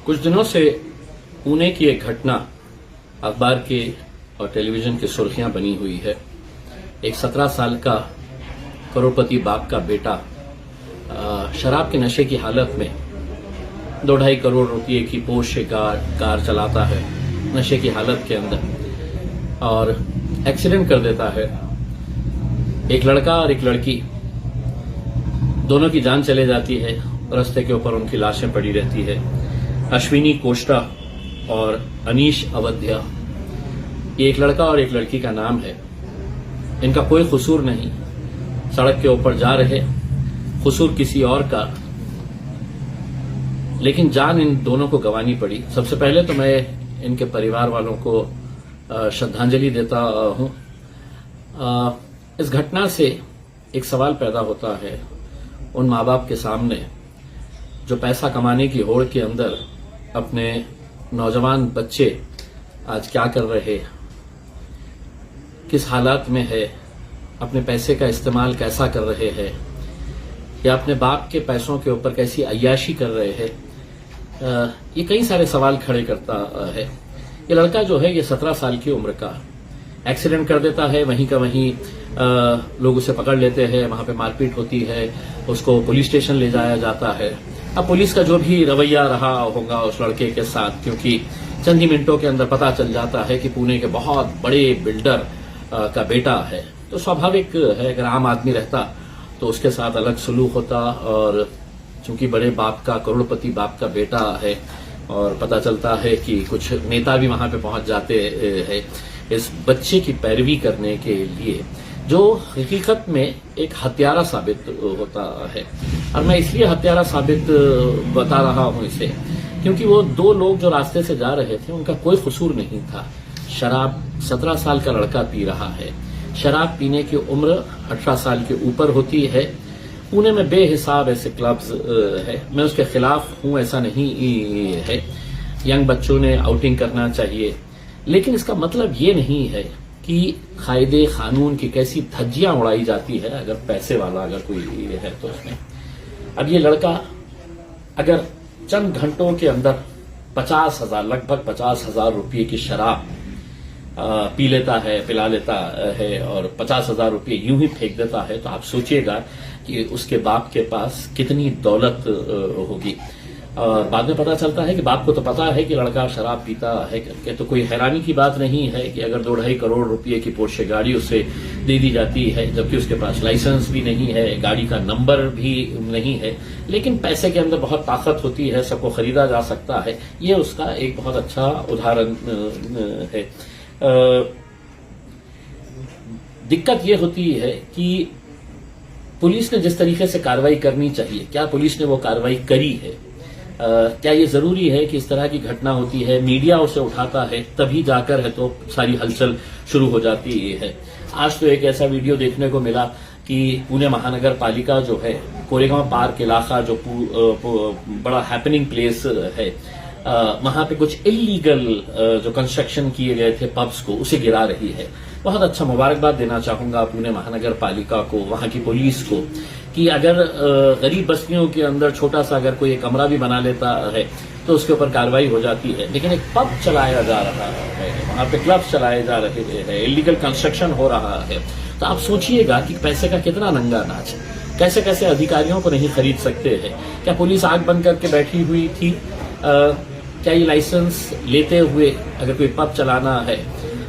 कुछ दिनों से पुणे की एक घटना अखबार के और टेलीविजन की सुर्खियां बनी हुई है। एक 17 साल का करोड़पति बाप का बेटा शराब के नशे की हालत में 2-2.5 करोड़ रुपए की पोर्शे कार चलाता है नशे की हालत के अंदर और एक्सीडेंट कर देता है। एक लड़का और एक लड़की दोनों की जान चले जाती है। रास्ते के ऊपर उनकी लाशें पड़ी रहती है। अश्विनी कोष्टा और अनीश अवध्या, ये एक लड़का और एक लड़की का नाम है। इनका कोई कसूर नहीं, सड़क के ऊपर जा रहे, कसूर किसी और का, लेकिन जान इन दोनों को गंवानी पड़ी। सबसे पहले तो मैं इनके परिवार वालों को श्रद्धांजलि देता हूं। इस घटना से एक सवाल पैदा होता है उन माँ बाप के सामने जो पैसा कमाने की होड़ के अंदर अपने नौजवान बच्चे आज क्या कर रहे, किस हालात में है, अपने पैसे का इस्तेमाल कैसा कर रहे हैं, या अपने बाप के पैसों के ऊपर कैसी अय्याशी कर रहे हैं, ये कई सारे सवाल खड़े करता है। ये लड़का जो है ये 17 साल की उम्र का एक्सीडेंट कर देता है। वहीं का वहीं लोग उसे पकड़ लेते हैं, वहां पे मारपीट होती है, उसको पुलिस स्टेशन ले जाया जाता है। अब पुलिस का जो भी रवैया रहा होगा उस लड़के के साथ, क्योंकि चंद ही मिनटों के अंदर पता चल जाता है कि पुणे के बहुत बड़े बिल्डर का बेटा है, तो स्वाभाविक है अगर आम आदमी रहता तो उसके साथ अलग सलूक होता। और चूंकि बड़े बाप का, करोड़पति बाप का बेटा है और पता चलता है कि कुछ नेता भी वहां पे पहुंच जाते हैं इस बच्चे की पैरवी करने के लिए, जो हकीकत में एक हत्यारा साबित होता है। और मैं इसलिए हत्यारा साबित बता रहा हूं इसे, क्योंकि वो दो लोग जो रास्ते से जा रहे थे उनका कोई कसूर नहीं था। शराब 17 साल का लड़का पी रहा है। शराब पीने की उम्र 18 साल के ऊपर होती है। पुणे में बेहिसाब ऐसे क्लब्स है, मैं उसके खिलाफ हूं, ऐसा नहीं है। यंग बच्चों ने आउटिंग करना चाहिए, लेकिन इसका मतलब ये नहीं है कि कायदे कानून की कैसी धज्जियां उड़ाई जाती है अगर पैसे वाला अगर कोई है तो उसमें। अब ये लड़का अगर चंद घंटों के अंदर 50,000 लगभग 50,000 रुपये की शराब पी लेता है, पिला लेता है और 50,000 रुपये यूं ही फेंक देता है, तो आप सोचिएगा कि उसके बाप के पास कितनी दौलत होगी। और बाद में पता चलता है कि बाप को तो पता है कि लड़का शराब पीता है करके, तो कोई हैरानी की बात नहीं है कि अगर 2-2.5 करोड़ रुपए की पोर्शे गाड़ी उसे दे दी जाती है, जबकि उसके पास लाइसेंस भी नहीं है, गाड़ी का नंबर भी नहीं है, लेकिन पैसे के अंदर बहुत ताकत होती है, सबको खरीदा जा सकता है। ये उसका एक बहुत अच्छा उदाहरण है। दिक्कत ये होती है कि पुलिस ने जिस तरीके से कार्रवाई करनी चाहिए, क्या पुलिस ने वो कार्रवाई करी है? क्या ये जरूरी है कि इस तरह की घटना होती है, मीडिया उसे उठाता है, तभी जाकर है तो सारी हलचल शुरू हो जाती है। आज तो एक ऐसा वीडियो देखने को मिला कि पुणे महानगर पालिका जो है, कोरेगांव पार्क इलाका जो बड़ा हैपनिंग प्लेस है, वहां पे कुछ इलीगल जो कंस्ट्रक्शन किए गए थे पब्स को, उसे गिरा रही है। बहुत अच्छा मुबारकबाद देना चाहूंगा पुणे महानगर पालिका को, वहां की पुलिस को, कि अगर गरीब बस्तियों के अंदर छोटा सा अगर कोई एक कमरा भी बना लेता है तो उसके ऊपर कार्रवाई हो जाती है। लेकिन एक पब चलाया जा रहा है, वहां पे क्लब्स चलाए जा रहे हैं, इलीगल कंस्ट्रक्शन हो रहा है, तो आप सोचिएगा कि पैसे का कितना नंगा नाच है। कैसे कैसे अधिकारियों को नहीं खरीद सकते हैं। क्या पुलिस आंख बंद करके बैठी हुई थी? क्या ये लाइसेंस लेते हुए अगर कोई पब चलाना है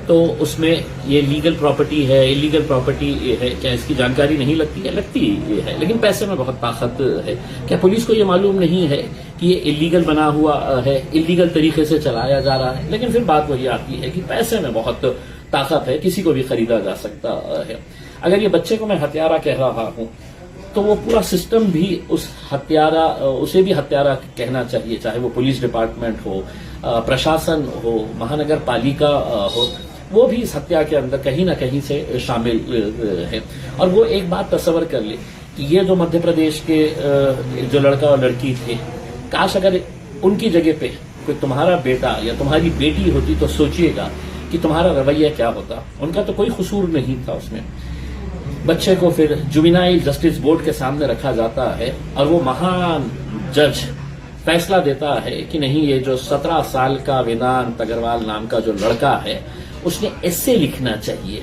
तो उसमें ये लीगल प्रॉपर्टी है, इलीगल प्रॉपर्टी है, क्या इसकी जानकारी नहीं लगती है? लगती है, लेकिन पैसे में बहुत ताकत है। क्या पुलिस को ये मालूम नहीं है कि ये इलीगल बना हुआ है, इलीगल तरीके से चलाया जा रहा है? लेकिन फिर बात वही आती है कि पैसे में बहुत ताकत है, किसी को भी खरीदा जा सकता है। अगर ये बच्चे को मैं हत्यारा कह रहा हूं तो वो पूरा सिस्टम भी उसे भी हत्यारा कहना चाहिए, चाहे वो पुलिस डिपार्टमेंट हो, प्रशासन हो, महानगर पालिका हो, वो भी इस हत्या के अंदर कहीं ना कहीं से शामिल है। और वो एक बात तस्वर कर ले कि ये जो मध्य प्रदेश के जो लड़का और लड़की थे, काश अगर उनकी जगह पे कोई तुम्हारा बेटा या तुम्हारी बेटी होती तो सोचिएगा कि तुम्हारा रवैया क्या होता। उनका तो कोई कसूर नहीं था उसमें। बच्चे को फिर जुवेनाइल जस्टिस बोर्ड के सामने रखा जाता है और वो महान जज फैसला देता है कि नहीं, ये जो 17 साल का वेदांत अग्रवाल नाम का जो लड़का है उसने ऐसे लिखना चाहिए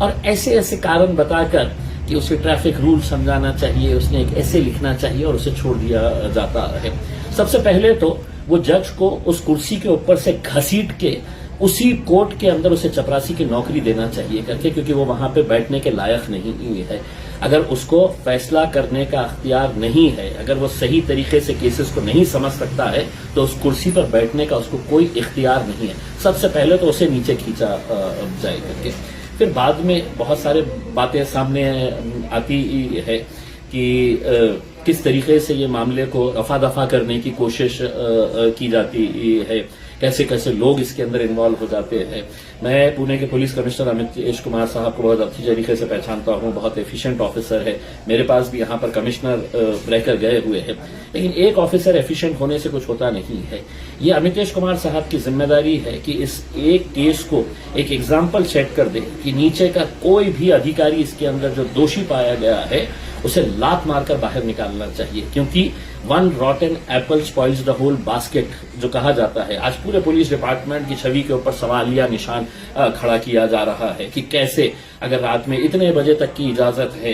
और ऐसे ऐसे कारण बताकर कि उसे ट्रैफिक रूल समझाना चाहिए, उसने एक ऐसे लिखना चाहिए और उसे छोड़ दिया जाता है। सबसे पहले तो वो जज को उस कुर्सी के ऊपर से घसीट के उसी कोर्ट के अंदर उसे चपरासी की नौकरी देना चाहिए करके, क्योंकि वो वहां पे बैठने के लायक नहीं है। अगर उसको फैसला करने का अख्तियार नहीं है, अगर वो सही तरीके से केसेस को नहीं समझ सकता है, तो उस कुर्सी पर बैठने का उसको कोई इख्तियार नहीं है। सबसे पहले तो उसे नीचे खींचा जाए करके, फिर बाद में बहुत सारे बातें सामने आती है कि किस तरीके से ये मामले को रफा दफा करने की कोशिश की जाती है, कैसे कैसे लोग इसके अंदर इन्वॉल्व हो जाते हैं। मैं पुणे के पुलिस कमिश्नर अमितेश कुमार साहब को बहुत अच्छी तरीके से पहचानता हूं, बहुत एफिशिएंट ऑफिसर है, मेरे पास भी यहां पर कमिश्नर रहकर गए हुए हैं। लेकिन एक ऑफिसर एफिशिएंट होने से कुछ होता नहीं है। ये अमितेश कुमार साहब की जिम्मेदारी है कि इस एक केस को एक एग्जाम्पल सेट कर दे कि नीचे का कोई भी अधिकारी इसके अंदर जो दोषी पाया गया है उसे लात मारकर बाहर निकालना चाहिए, क्योंकि one rotten apple spoils the whole basket जो कहा जाता है। आज पूरे पुलिस डिपार्टमेंट की छवि के ऊपर सवालिया निशान खड़ा किया जा रहा है कि कैसे अगर रात में इतने बजे तक की इजाजत है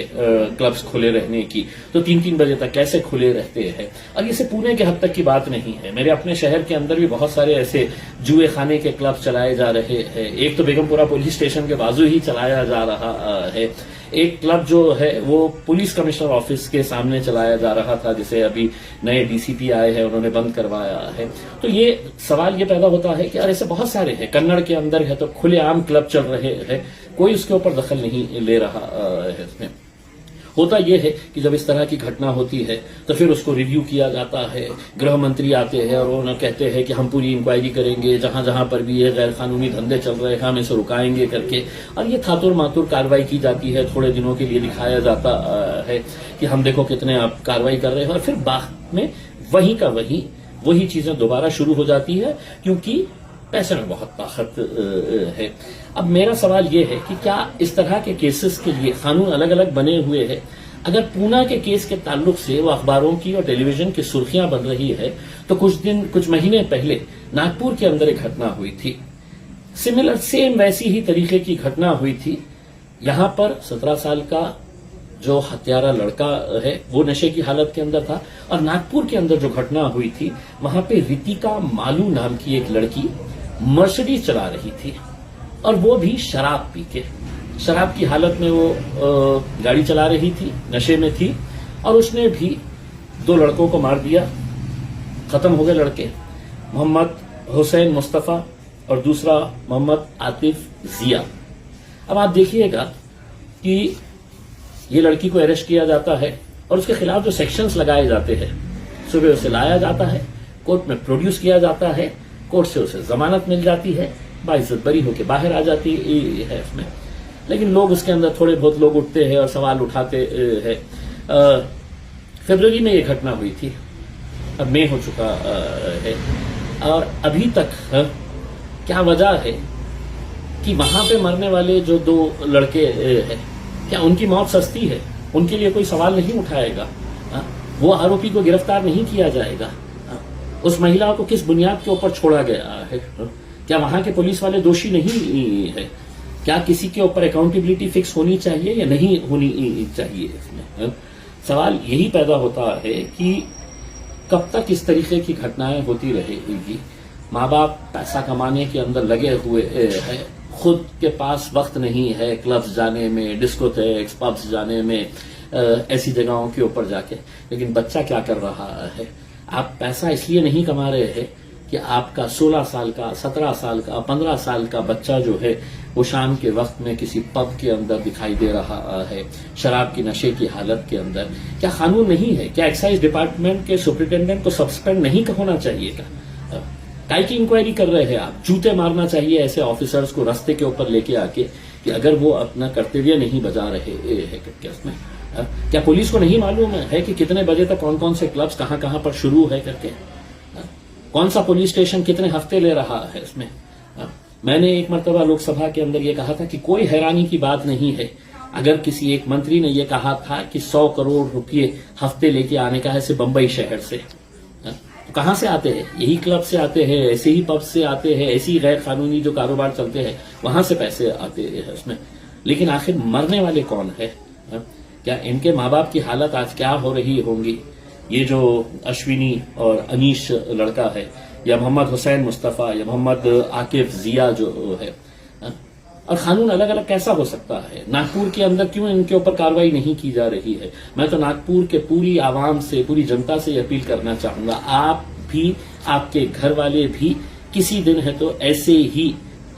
क्लब्स खुले रहने की, तो 3-3 बजे तक कैसे खुले रहते हैं। और ये सिर्फ पुणे के हद तक की बात नहीं है, मेरे अपने शहर के अंदर भी बहुत सारे ऐसे जुए खाने के क्लब चलाए जा रहे हैं। एक तो बेगमपुरा पुलिस स्टेशन के बाजू ही चलाया जा रहा है, एक क्लब जो है वो पुलिस कमिश्नर ऑफिस के सामने चलाया जा रहा था, जिसे अभी नए डीसीपी आए हैं उन्होंने बंद करवाया है। तो ये सवाल ये पैदा होता है कि यार ऐसे बहुत सारे हैं, कन्नड़ के अंदर है तो खुलेआम क्लब चल रहे हैं, कोई उसके ऊपर दखल नहीं ले रहा है। इसमें होता यह है कि जब इस तरह की घटना होती है तो फिर उसको रिव्यू किया जाता है, गृह मंत्री आते हैं और उन्हें कहते हैं कि हम पूरी इंक्वायरी करेंगे, जहां जहां पर भी ये गैर कानूनी धंधे चल रहे हैं हम इसे रुकाएंगे करके, और ये थातुर मातुर कार्रवाई की जाती है। थोड़े दिनों के लिए दिखाया जाता है कि हम देखो कितने आप कार्रवाई कर रहे हैं, और फिर बाद में वही चीजें दोबारा शुरू हो जाती है, क्योंकि पैसे में बहुत ताकत है। अब मेरा सवाल यह है कि क्या इस तरह के केसेस के लिए कानून अलग अलग बने हुए हैं? अगर पूना के केस के ताल्लुक से वो अखबारों की और टेलीविजन की सुर्खियां बन रही है, तो कुछ महीने पहले नागपुर के अंदर एक घटना हुई थी, सिमिलर सेम वैसी ही तरीके की घटना हुई थी। यहां पर 17 साल का जो हत्यारा लड़का है वो नशे की हालत के अंदर था, और नागपुर के अंदर जो घटना हुई थी वहां पे रितिका मालू नाम की एक लड़की मर्सिडीज चला रही थी, और वो भी शराब पी के, शराब की हालत में वो गाड़ी चला रही थी, नशे में थी, और उसने भी 2 लड़कों को मार दिया। खत्म हो गए लड़के, मोहम्मद हुसैन मुस्तफा और दूसरा मोहम्मद आतिफ जिया। अब आप देखिएगा कि ये लड़की को अरेस्ट किया जाता है और उसके खिलाफ जो सेक्शंस लगाए जाते हैं, सुबह उसे लाया जाता है, कोर्ट में प्रोड्यूस किया जाता है, कोर्ट से उसे जमानत मिल जाती है, बाइज्जत बरी होकर बाहर आ जाती है उसमें। लेकिन लोग उसके अंदर थोड़े बहुत लोग उठते हैं और सवाल उठाते हैं। फरवरी में ये घटना हुई थी, अब मई हो चुका है, और अभी तक क्या वजह है कि वहां पे मरने वाले जो 2 लड़के हैं, क्या उनकी मौत सस्ती है? उनके लिए कोई सवाल नहीं उठाएगा? वो आरोपी को गिरफ्तार नहीं किया जाएगा? उस महिला को किस बुनियाद के ऊपर छोड़ा गया है? क्या वहां के पुलिस वाले दोषी नहीं है? क्या किसी के ऊपर अकाउंटेबिलिटी फिक्स होनी चाहिए या नहीं होनी चाहिए? इसमें सवाल यही पैदा होता है कि कब तक इस तरीके की घटनाएं होती रहेगी। माँ बाप पैसा कमाने के अंदर लगे हुए हैं, खुद के पास वक्त नहीं है क्लब्स जाने में, डिस्कोथेक्स, पब्स जाने में, ऐसी जगहों के ऊपर जाके। लेकिन बच्चा क्या कर रहा है? आप पैसा इसलिए नहीं कमा रहे हैं कि आपका 16 साल का, 17 साल का, 15 साल का बच्चा जो है वो शाम के वक्त में किसी पब के अंदर दिखाई दे रहा है, शराब की नशे की हालत के अंदर। क्या कानून नहीं है? क्या एक्साइज डिपार्टमेंट के सुपरिटेंडेंट को सस्पेंड नहीं होना चाहिए? काय की इंक्वायरी कर रहे हैं आप? जूते मारना चाहिए ऐसे ऑफिसर्स को रास्ते के ऊपर लेके आके कि अगर वो अपना कर्तव्य नहीं बजा रहे हैं। उसमें क्या पुलिस को नहीं मालूम है कि कितने बजे तक कौन कौन से क्लब्स कहां कहां पर शुरू है करके? कौन सा पुलिस स्टेशन कितने हफ्ते ले रहा है इसमें? मैंने एक मर्तबा लोकसभा के अंदर ये कहा था कि कोई हैरानी की बात नहीं है अगर किसी एक मंत्री ने यह कहा था कि 100 करोड़ रुपये हफ्ते लेके आने का है सिर्फ बंबई शहर से। कहां से आते हैं? यही क्लब से आते हैं, ऐसे ही पब से आते हैं, ऐसी गैर कानूनी जो कारोबार चलते हैं वहां से पैसे आते हैं उसमें। लेकिन आखिर मरने वाले कौन है? क्या इनके माँ बाप की हालत आज क्या हो रही होंगी? ये जो अश्विनी और अनीश लड़का है, या मोहम्मद हुसैन मुस्तफा, या मोहम्मद आकिफ जिया जो है, और कानून अलग अलग कैसा हो सकता है? नागपुर के अंदर क्यों इनके ऊपर कार्रवाई नहीं की जा रही है? मैं तो नागपुर के पूरी आवाम से, पूरी जनता से अपील करना चाहूंगा, आप भी, आपके घर वाले भी किसी दिन है तो ऐसे ही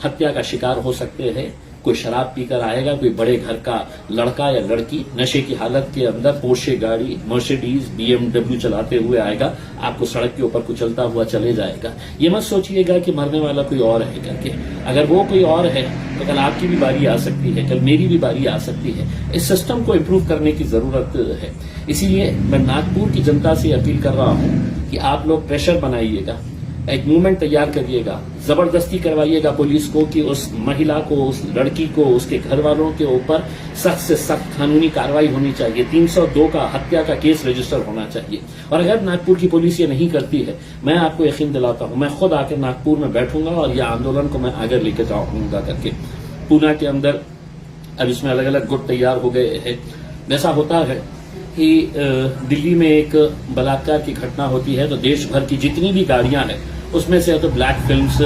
हत्या का शिकार हो सकते हैं। कोई शराब पीकर आएगा, कोई बड़े घर का लड़का या लड़की नशे की हालत के अंदर पोर्शे गाड़ी, मर्सिडीज, BMW चलाते हुए आएगा, आपको सड़क के ऊपर कुचलता हुआ चले जाएगा। ये मत सोचिएगा कि मरने वाला कोई और है करके। अगर वो कोई और है तो कल आपकी भी बारी आ सकती है, कल मेरी भी बारी आ सकती है। इस सिस्टम को इम्प्रूव करने की जरूरत है। इसीलिए मैं नागपुर की जनता से अपील कर रहा हूं कि आप लोग प्रेशर बनाइएगा, एक मूवमेंट तैयार करिएगा, जबरदस्ती करवाइएगा पुलिस को कि उस महिला को, उस लड़की को, उसके घर वालों के ऊपर सख्त से सख्त कानूनी कार्रवाई होनी चाहिए। 302 का हत्या का केस रजिस्टर होना चाहिए। और अगर नागपुर की पुलिस ये नहीं करती है, मैं आपको यकीन दिलाता हूं, मैं खुद आकर नागपुर में बैठूंगा और यह आंदोलन को मैं आगे लेकर जाऊंगा करके। पूना के अंदर अब इसमें अलग अलग गुट तैयार हो गए हैं। जैसा होता है कि दिल्ली में एक बलात्कार की घटना होती है तो देश भर की जितनी भी गाड़ियां हैं उसमें से तो ब्लैक फिल्म्स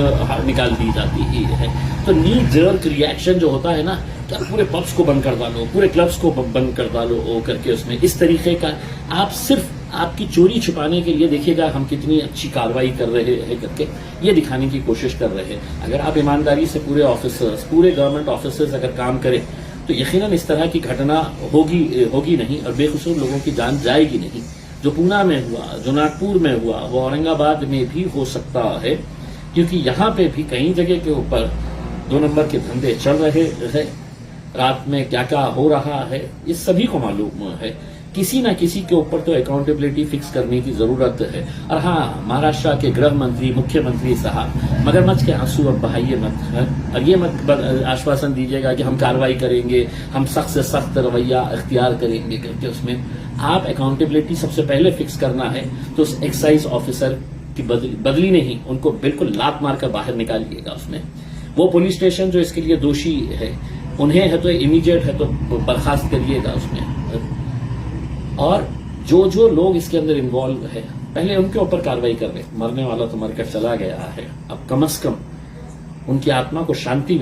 निकाल दी जाती ही है। तो नी जर्क रिएक्शन जो होता है ना, क्या पूरे पब्स को बंद कर डालो, पूरे क्लब्स को बंद कर डालो करके, उसमें इस तरीके का आप सिर्फ आपकी चोरी छुपाने के लिए देखिएगा हम कितनी अच्छी कार्रवाई कर रहे हैं करके ये दिखाने की कोशिश कर रहे हैं। अगर आप ईमानदारी से पूरे ऑफिसर्स, पूरे गवर्नमेंट ऑफिसर्स अगर काम करें तो यकीनन इस तरह की घटना होगी नहीं और बेकसूर लोगों की जान जाएगी नहीं। जो पूना में हुआ, जो नागपुर में हुआ, वो औरंगाबाद में भी हो सकता है, क्योंकि यहाँ पे भी कई जगह के ऊपर 2 नंबर के धंधे चल रहे हैं। रात में क्या क्या हो रहा है ये सभी को मालूम है। किसी न किसी के ऊपर तो अकाउंटेबिलिटी फिक्स करने की जरूरत है। और हाँ, महाराष्ट्र के गृह मंत्री, मुख्यमंत्री साहब, मगरमच्छ के आंसू अब बहाइए मत, और ये मत आश्वासन दीजिएगा कि हम कार्रवाई करेंगे, हम सख्त से सख्त रवैया अख्तियार करेंगे करके। उसमें आप अकाउंटेबिलिटी सबसे पहले फिक्स करना है तो उस एक्साइज ऑफिसर की बदली नहीं, उनको बिल्कुल लात मारकर बाहर निकालिएगा। उसमें वो पुलिस स्टेशन जो इसके लिए दोषी है, उन्हें है तो इमीडिएट है तो बर्खास्त करिएगा उसमें। और जो लोग इसके अंदर इन्वॉल्व है पहले उनके ऊपर कार्रवाई कर रहे। मरने वाला तो मरकर चला गया है, अब कम से कम उनकी आत्मा को शांति